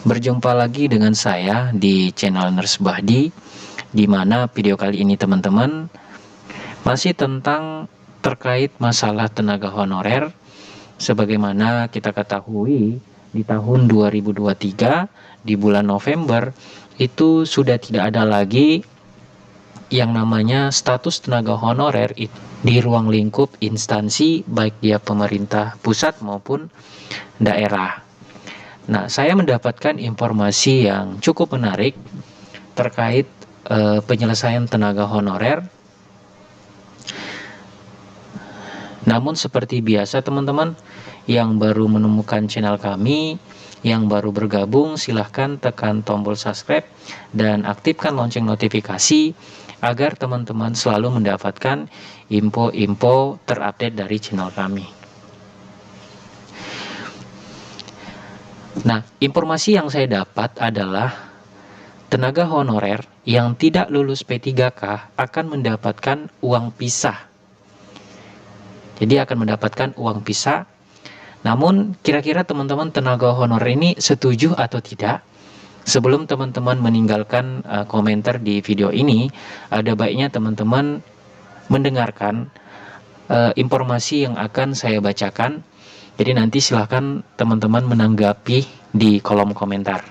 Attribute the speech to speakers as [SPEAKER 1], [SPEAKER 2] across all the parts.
[SPEAKER 1] Berjumpa lagi dengan saya di channel Nurse Bahdi, di mana video kali ini teman-teman masih tentang terkait masalah tenaga honorer. Sebagaimana kita ketahui di tahun 2023 di bulan November itu sudah tidak ada lagi yang namanya status tenaga honorer di ruang lingkup instansi baik dia pemerintah pusat maupun daerah. Nah, saya mendapatkan informasi yang cukup menarik terkait penyelesaian tenaga honorer. Namun seperti biasa teman-teman yang baru menemukan channel kami, yang baru bergabung, silahkan tekan tombol subscribe dan aktifkan lonceng notifikasi agar teman-teman selalu mendapatkan info-info terupdate dari channel kami. Nah, informasi yang saya dapat adalah tenaga honorer yang tidak lulus P3K akan mendapatkan uang pisah. Jadi akan mendapatkan uang pisah. Namun kira-kira teman-teman tenaga honorer ini setuju atau tidak? Sebelum teman-teman meninggalkan komentar di video ini, ada baiknya teman-teman mendengarkan informasi yang akan saya bacakan. Jadi nanti silahkan teman-teman menanggapi di kolom komentar.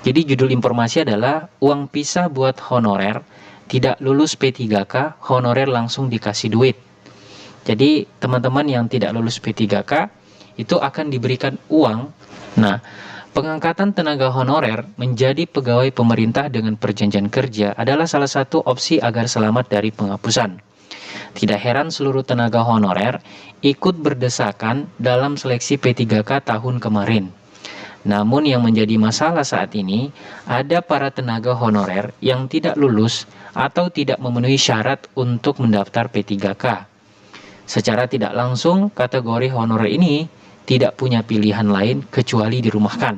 [SPEAKER 1] Jadi judul informasi adalah uang pisah buat honorer, tidak lulus P3K, honorer langsung dikasih duit. Jadi teman-teman yang tidak lulus P3K itu akan diberikan uang. Nah, pengangkatan tenaga honorer menjadi pegawai pemerintah dengan perjanjian kerja adalah salah satu opsi agar selamat dari penghapusan. Tidak heran seluruh tenaga honorer ikut berdesakan dalam seleksi P3K tahun kemarin. Namun yang menjadi masalah saat ini, ada para tenaga honorer yang tidak lulus atau tidak memenuhi syarat untuk mendaftar P3K. Secara tidak langsung, kategori honorer ini tidak punya pilihan lain kecuali dirumahkan.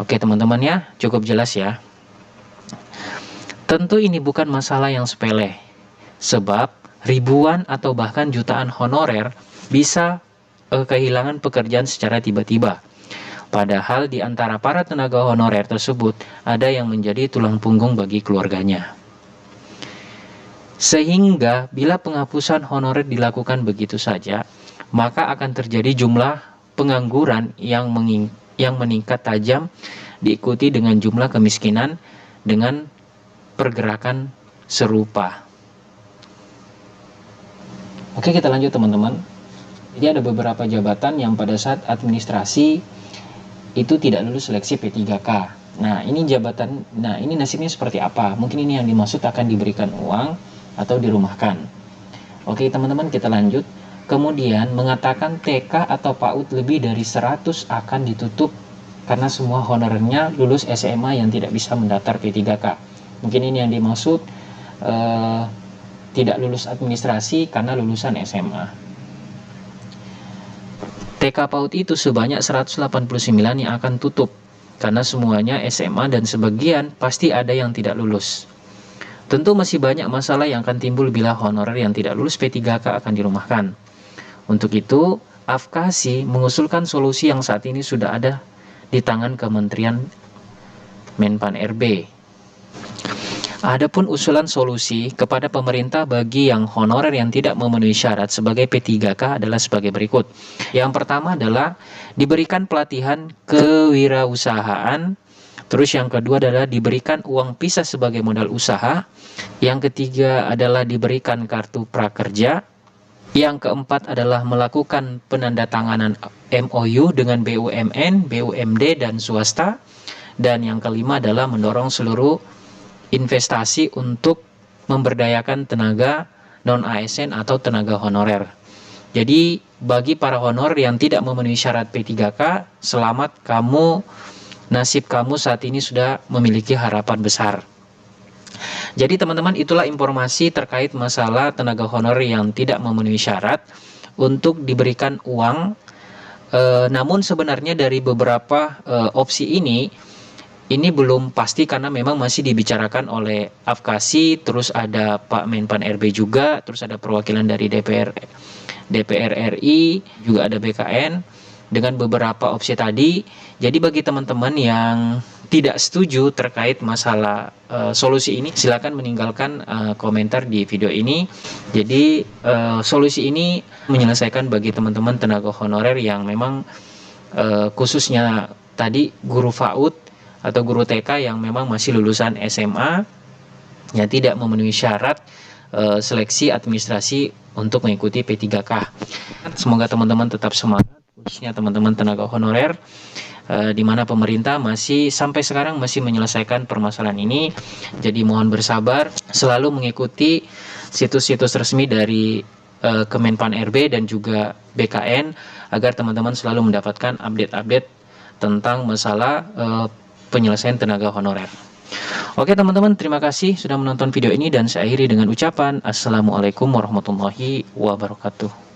[SPEAKER 1] Oke teman-teman ya, cukup jelas ya. Tentu ini bukan masalah yang sepele. Sebab ribuan atau bahkan jutaan honorer bisa kehilangan pekerjaan secara tiba-tiba. Padahal di antara para tenaga honorer tersebut ada yang menjadi tulang punggung bagi keluarganya. Sehingga bila penghapusan honorer dilakukan begitu saja, maka akan terjadi jumlah pengangguran yang meningkat tajam diikuti dengan jumlah kemiskinan dengan pergerakan serupa. Oke, kita lanjut teman-teman. Jadi ada beberapa jabatan yang pada saat administrasi itu tidak lulus seleksi P3K. Nah, ini jabatan, ini nasibnya seperti apa? Mungkin ini yang dimaksud akan diberikan uang atau dirumahkan. Oke, teman-teman, kita lanjut. Kemudian mengatakan TK atau PAUD lebih dari 100 akan ditutup karena semua honorernya lulus SMA yang tidak bisa mendaftar P3K. Mungkin ini yang dimaksud tidak lulus administrasi karena lulusan SMA. TK PAUD itu sebanyak 189 yang akan tutup karena semuanya SMA dan sebagian pasti ada yang tidak lulus. Tentu masih banyak masalah yang akan timbul bila honorer yang tidak lulus P3K akan dirumahkan. Untuk itu, AFKASI mengusulkan solusi yang saat ini sudah ada di tangan Kementerian Menpan RB. Adapun usulan solusi kepada pemerintah bagi yang honorer yang tidak memenuhi syarat sebagai P3K adalah sebagai berikut. Yang pertama adalah diberikan pelatihan kewirausahaan. Terus yang kedua adalah diberikan uang pisah sebagai modal usaha. Yang ketiga adalah diberikan kartu prakerja. Yang keempat adalah melakukan penandatanganan MOU dengan BUMN, BUMD, dan swasta. Dan yang kelima adalah mendorong seluruh investasi untuk memberdayakan tenaga non-ASN atau tenaga honorer. Jadi bagi para honorer yang tidak memenuhi syarat P3K, selamat kamu, nasib kamu saat ini sudah memiliki harapan besar. Jadi teman-teman, itulah informasi terkait masalah tenaga honorer yang tidak memenuhi syarat untuk diberikan uang. Namun sebenarnya dari beberapa opsi ini belum pasti karena memang masih dibicarakan oleh AFKASI, terus ada Pak Menpan RB juga, terus ada perwakilan dari DPR RI, juga ada BKN dengan beberapa opsi tadi. Jadi bagi teman-teman yang tidak setuju terkait masalah solusi ini, silakan meninggalkan komentar di video ini. Jadi solusi ini menyelesaikan bagi teman-teman tenaga honorer yang memang khususnya tadi guru PAUD atau guru TK yang memang masih lulusan SMA, yang tidak memenuhi syarat seleksi administrasi untuk mengikuti P3K. Semoga teman-teman tetap semangat, khususnya teman-teman tenaga honorer, di mana pemerintah masih sampai sekarang masih menyelesaikan permasalahan ini. Jadi mohon bersabar, selalu mengikuti situs-situs resmi dari Kemenpan RB dan juga BKN agar teman-teman selalu mendapatkan update-update tentang masalah penyelesaian tenaga honorer. Oke teman-teman, terima kasih sudah menonton video ini dan saya akhiri dengan ucapan Assalamualaikum warahmatullahi wabarakatuh.